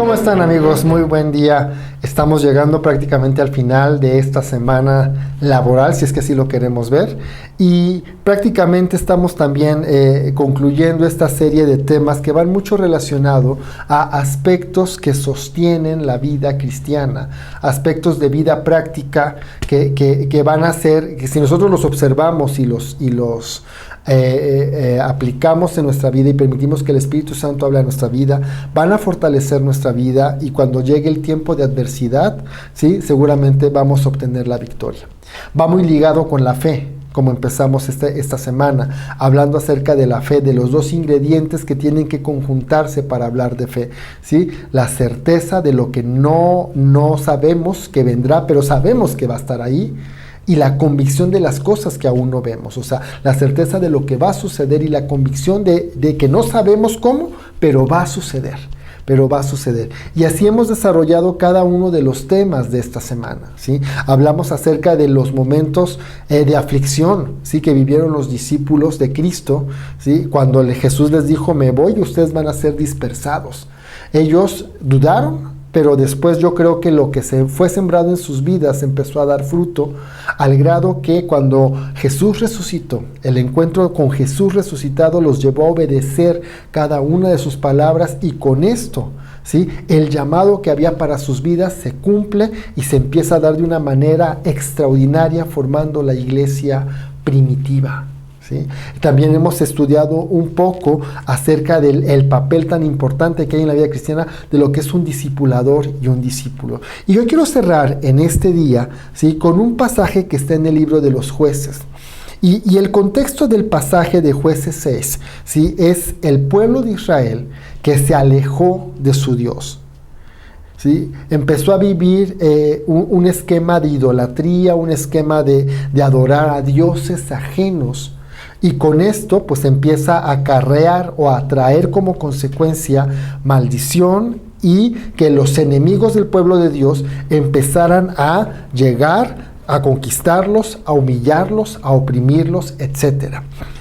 ¿Cómo están, amigos? Muy buen día. Estamos llegando prácticamente al final de esta semana laboral, si es que así lo queremos ver, y prácticamente estamos también concluyendo esta serie de temas que van mucho relacionado a aspectos que sostienen la vida cristiana, aspectos de vida práctica que van a ser, que si nosotros los observamos y los aplicamos en nuestra vida y permitimos que el Espíritu Santo hable a nuestra vida, van a fortalecer nuestra vida, y cuando llegue el tiempo de adversidad, ¿sí?, seguramente vamos a obtener la victoria. Va muy ligado con la fe, como empezamos esta semana, hablando acerca de la fe, de los dos ingredientes que tienen que conjuntarse para hablar de fe, ¿sí? La certeza de lo que no sabemos que vendrá, pero sabemos que va a estar ahí, y la convicción de las cosas que aún no vemos, o sea, la certeza de lo que va a suceder y la convicción de que no sabemos cómo, pero va a suceder. Y así hemos desarrollado cada uno de los temas de esta semana, ¿sí? Hablamos acerca de los momentos de aflicción, ¿sí?, que vivieron los discípulos de Cristo, ¿sí?, cuando Jesús les dijo: me voy y ustedes van a ser dispersados. Ellos dudaron, pero después yo creo que lo que se fue sembrado en sus vidas empezó a dar fruto, al grado que cuando Jesús resucitó, el encuentro con Jesús resucitado los llevó a obedecer cada una de sus palabras, y con esto, ¿sí?, el llamado que había para sus vidas se cumple y se empieza a dar de una manera extraordinaria, formando la iglesia primitiva. ¿Sí? También hemos estudiado un poco acerca del papel tan importante que hay en la vida cristiana, de lo que es un discipulador y un discípulo. Y yo quiero cerrar en este día, ¿sí?, con un pasaje que está en el libro de los Jueces. Y el contexto del pasaje de Jueces 6, ¿sí?, es el pueblo de Israel que se alejó de su Dios. ¿Sí? Empezó a vivir un esquema de idolatría, un esquema de adorar a dioses ajenos. Y con esto pues empieza a acarrear o a traer como consecuencia maldición, y que los enemigos del pueblo de Dios empezaran a llegar, a conquistarlos, a humillarlos, a oprimirlos, etc.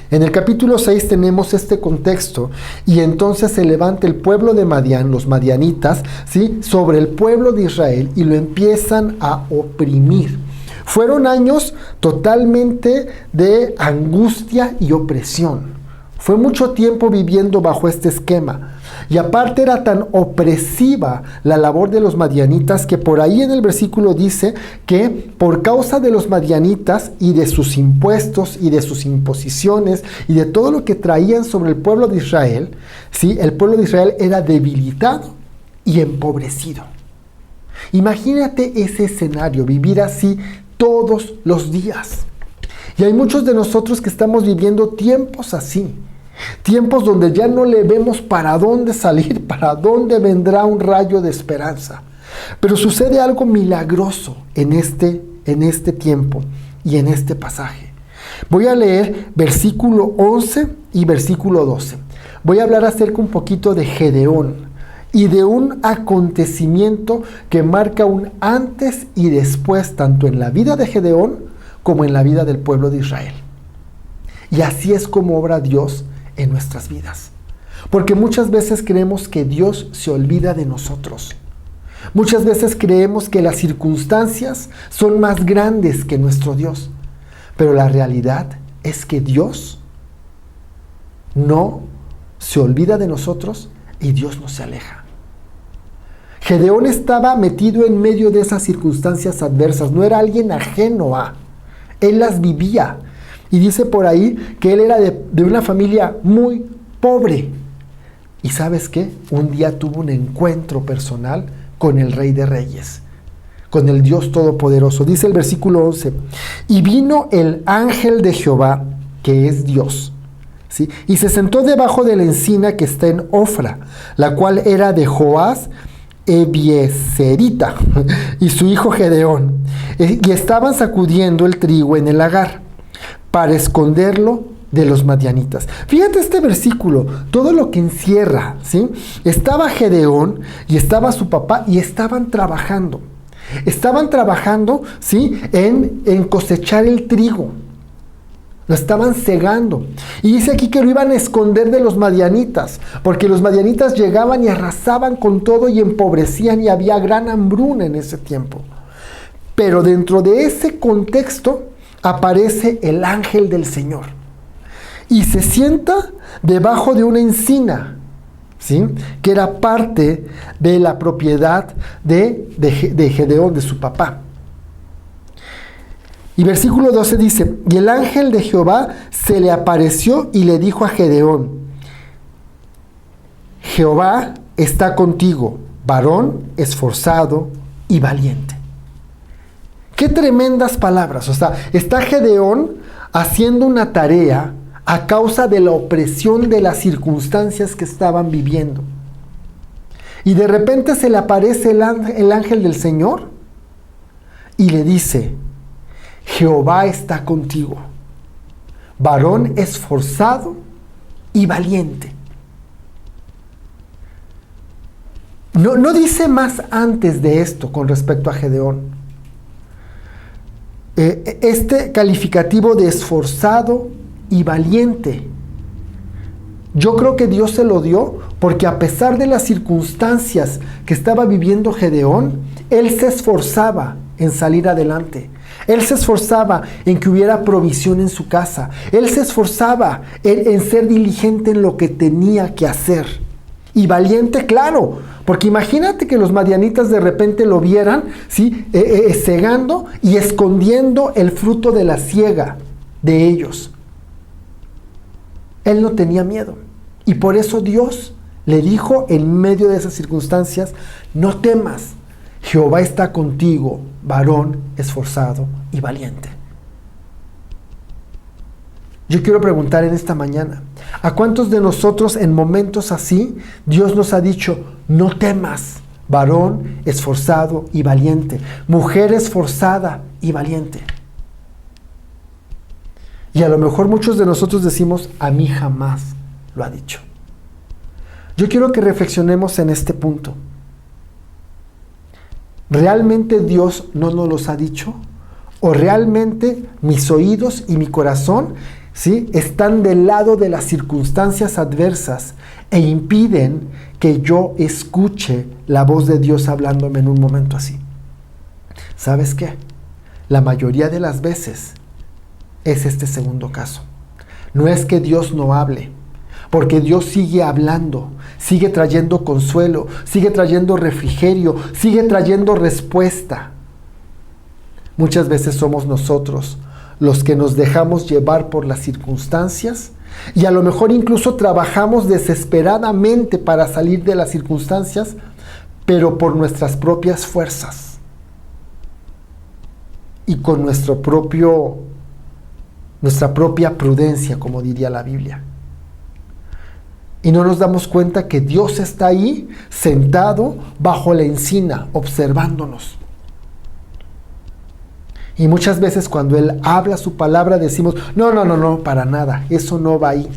En el capítulo 6 tenemos este contexto, y entonces se levanta el pueblo de Madián, los madianitas, ¿sí?, sobre el pueblo de Israel, y lo empiezan a oprimir. Fueron años totalmente de angustia y opresión. Fue mucho tiempo viviendo bajo este esquema. Y aparte era tan opresiva la labor de los madianitas, que por ahí en el versículo dice que por causa de los madianitas y de sus impuestos y de sus imposiciones y de todo lo que traían sobre el pueblo de Israel, ¿sí?, el pueblo de Israel era debilitado y empobrecido. Imagínate ese escenario, vivir así todos los días. Y hay muchos de nosotros que estamos viviendo tiempos así, tiempos donde ya no le vemos para dónde salir, para dónde vendrá un rayo de esperanza. Pero sucede algo milagroso en este tiempo y en este pasaje. Voy a leer versículo 11 y versículo 12. Voy a hablar acerca un poquito de Gedeón y de un acontecimiento que marca un antes y después, tanto en la vida de Gedeón como en la vida del pueblo de Israel. Y así es como obra Dios en nuestras vidas. Porque muchas veces creemos que Dios se olvida de nosotros. Muchas veces creemos que las circunstancias son más grandes que nuestro Dios. Pero la realidad es que Dios no se olvida de nosotros, y Dios no se aleja. Gedeón estaba metido en medio de esas circunstancias adversas, no era alguien ajeno a, él las vivía. Y dice por ahí que él era de una familia muy pobre. ¿Y sabes qué? Un día tuvo un encuentro personal con el Rey de Reyes, con el Dios Todopoderoso. Dice el versículo 11, y vino el ángel de Jehová, que es Dios, ¿sí?, y se sentó debajo de la encina que está en Ofra, la cual era de Joás Ebieserita y su hijo Gedeón, y estaban sacudiendo el trigo en el lagar para esconderlo de los madianitas. Fíjate este versículo, todo lo que encierra, ¿sí? Estaba Gedeón y estaba su papá y estaban trabajando, ¿sí?, en cosechar el trigo. Lo estaban cegando. Y dice aquí que lo iban a esconder de los madianitas, porque los madianitas llegaban y arrasaban con todo y empobrecían y había gran hambruna en ese tiempo. Pero dentro de ese contexto aparece el ángel del Señor y se sienta debajo de una encina, ¿sí? Que era parte de la propiedad de Gedeón, de su papá. Y versículo 12 dice: y el ángel de Jehová se le apareció y le dijo a Gedeón: Jehová está contigo, varón esforzado y valiente. Qué tremendas palabras. O sea, está Gedeón haciendo una tarea a causa de la opresión de las circunstancias que estaban viviendo. Y de repente se le aparece el ángel del Señor y le dice: Jehová está contigo, varón esforzado y valiente. No dice más antes de esto con respecto a Gedeón. Este calificativo de esforzado y valiente, yo creo que Dios se lo dio porque a pesar de las circunstancias que estaba viviendo Gedeón, él se esforzaba en salir adelante. Él se esforzaba en que hubiera provisión en su casa. Él se esforzaba en ser diligente en lo que tenía que hacer. Y valiente, claro, porque imagínate que los madianitas de repente lo vieran, ¿sí? Cegando y escondiendo el fruto de la siega de ellos. Él no tenía miedo. Y por eso Dios le dijo en medio de esas circunstancias: no temas, Jehová está contigo, varón esforzado y valiente. Yo quiero preguntar en esta mañana, ¿a cuántos de nosotros en momentos así Dios nos ha dicho: no temas, varón esforzado y valiente, mujer esforzada y valiente? Y a lo mejor muchos de nosotros decimos: a mí jamás lo ha dicho. Yo quiero que reflexionemos en este punto. ¿Realmente Dios no nos los ha dicho? ¿O realmente mis oídos y mi corazón, ¿sí?, están del lado de las circunstancias adversas e impiden que yo escuche la voz de Dios hablándome en un momento así? ¿Sabes qué? La mayoría de las veces es este segundo caso. No es que Dios no hable, porque Dios sigue hablando, sigue trayendo consuelo, sigue trayendo refrigerio, sigue trayendo respuesta. Muchas veces somos nosotros los que nos dejamos llevar por las circunstancias y a lo mejor incluso trabajamos desesperadamente para salir de las circunstancias, pero por nuestras propias fuerzas y con nuestra propia prudencia, como diría la Biblia. Y no nos damos cuenta que Dios está ahí, sentado bajo la encina, observándonos. Y muchas veces cuando Él habla su palabra decimos: no, para nada, eso no va ahí.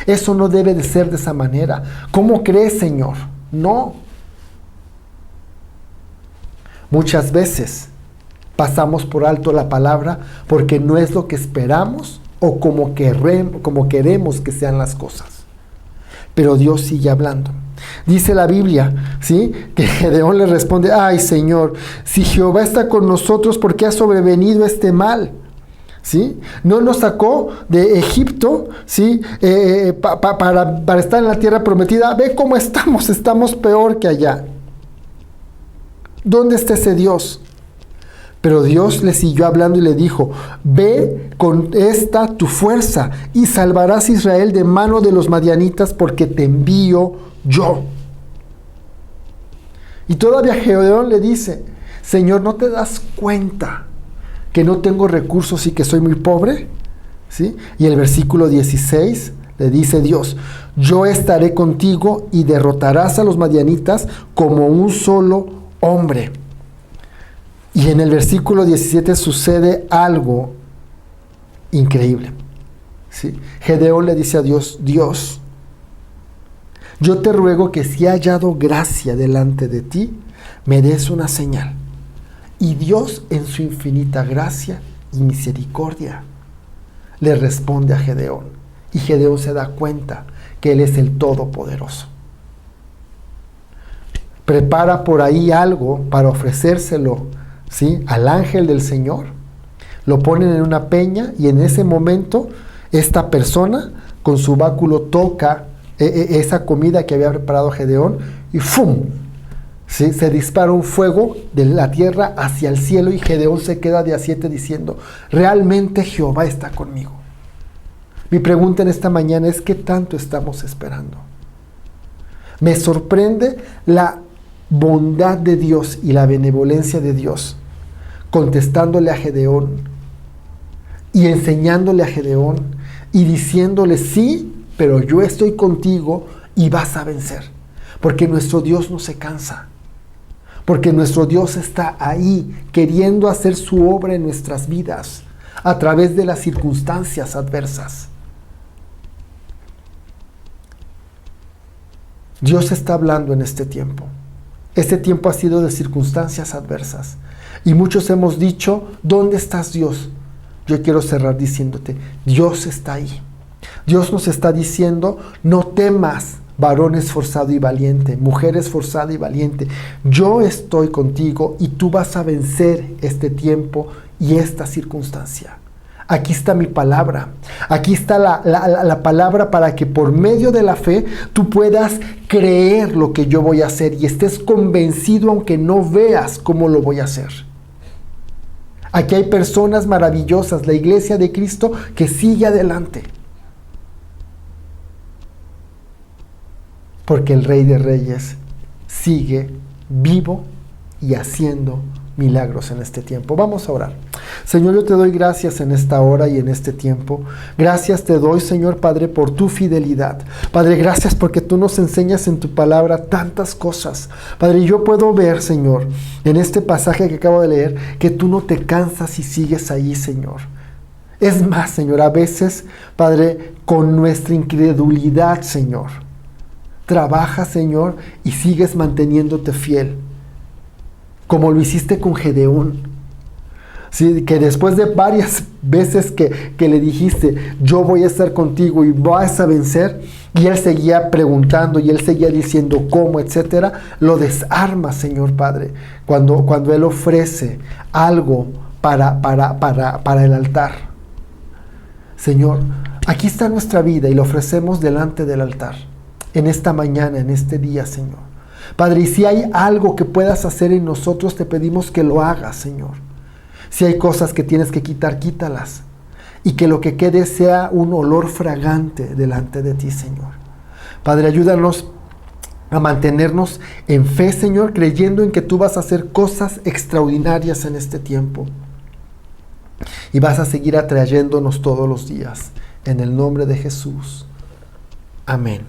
Eso no debe de ser de esa manera. ¿Cómo crees, Señor? No. Muchas veces pasamos por alto la palabra porque no es lo que esperamos o como queremos que sean las cosas. Pero Dios sigue hablando. Dice la Biblia, ¿sí?, que Gedeón le responde: ay, Señor, si Jehová está con nosotros, ¿por qué ha sobrevenido este mal? ¿Sí? No nos sacó de Egipto, ¿sí?, para estar en la tierra prometida. Ve cómo estamos peor que allá. ¿Dónde está ese Dios? Pero Dios le siguió hablando y le dijo: ve con esta tu fuerza y salvarás a Israel de mano de los madianitas, porque te envío yo. Y todavía Gedeón le dice: Señor, ¿no te das cuenta que no tengo recursos y que soy muy pobre? ¿Sí? Y el versículo 16 le dice Dios: yo estaré contigo y derrotarás a los madianitas como un solo hombre. Y en el versículo 17 sucede algo increíble. ¿Sí? Gedeón le dice a Dios: Dios, yo te ruego que si he hallado gracia delante de ti, me des una señal. Y Dios, en su infinita gracia y misericordia, le responde a Gedeón. Y Gedeón se da cuenta que Él es el Todopoderoso. Prepara por ahí algo para ofrecérselo, ¿sí?, al ángel del Señor. Lo ponen en una peña y en ese momento esta persona con su báculo toca esa comida que había preparado Gedeón y ¡fum!, ¿sí?, se dispara un fuego de la tierra hacia el cielo y Gedeón se queda de a 7 diciendo: realmente Jehová está conmigo. Mi pregunta en esta mañana es: ¿qué tanto estamos esperando? Me sorprende la bondad de Dios y la benevolencia de Dios contestándole a Gedeón y enseñándole a Gedeón y diciéndole: sí, pero yo estoy contigo y vas a vencer. Porque nuestro Dios no se cansa. Porque nuestro Dios está ahí queriendo hacer su obra en nuestras vidas a través de las circunstancias adversas. Dios está hablando en este tiempo. Este tiempo ha sido de circunstancias adversas. Y muchos hemos dicho: ¿dónde estás, Dios? Yo quiero cerrar diciéndote: Dios está ahí. Dios nos está diciendo: no temas, varón esforzado y valiente, mujer esforzada y valiente. Yo estoy contigo y tú vas a vencer este tiempo y esta circunstancia. Aquí está mi palabra. Aquí está la palabra para que por medio de la fe tú puedas creer lo que yo voy a hacer y estés convencido aunque no veas cómo lo voy a hacer. Aquí hay personas maravillosas, la iglesia de Cristo, que sigue adelante. Porque el Rey de Reyes sigue vivo y haciendo milagros en este tiempo. Vamos a orar. Señor, yo te doy gracias en esta hora y en este tiempo. Gracias te doy, Señor Padre, por tu fidelidad. Padre, gracias porque tú nos enseñas en tu palabra tantas cosas. Padre, yo puedo ver, Señor, en este pasaje que acabo de leer, que tú no te cansas y sigues ahí, Señor. Es más, Señor, a veces, Padre, con nuestra incredulidad, Señor, trabajas, Señor, y sigues manteniéndote fiel. Como lo hiciste con Gedeón. Sí, que después de varias veces que le dijiste: yo voy a estar contigo y vas a vencer, y él seguía preguntando y él seguía diciendo cómo, etcétera, lo desarma, Señor Padre, cuando él ofrece algo para el altar. Señor, aquí está nuestra vida y lo ofrecemos delante del altar en esta mañana, en este día, Señor. Padre, y si hay algo que puedas hacer en nosotros, te pedimos que lo hagas, Señor. Si hay cosas que tienes que quitar, quítalas. Y que lo que quede sea un olor fragante delante de ti, Señor. Padre, ayúdanos a mantenernos en fe, Señor, creyendo en que tú vas a hacer cosas extraordinarias en este tiempo. Y vas a seguir atrayéndonos todos los días. En el nombre de Jesús. Amén.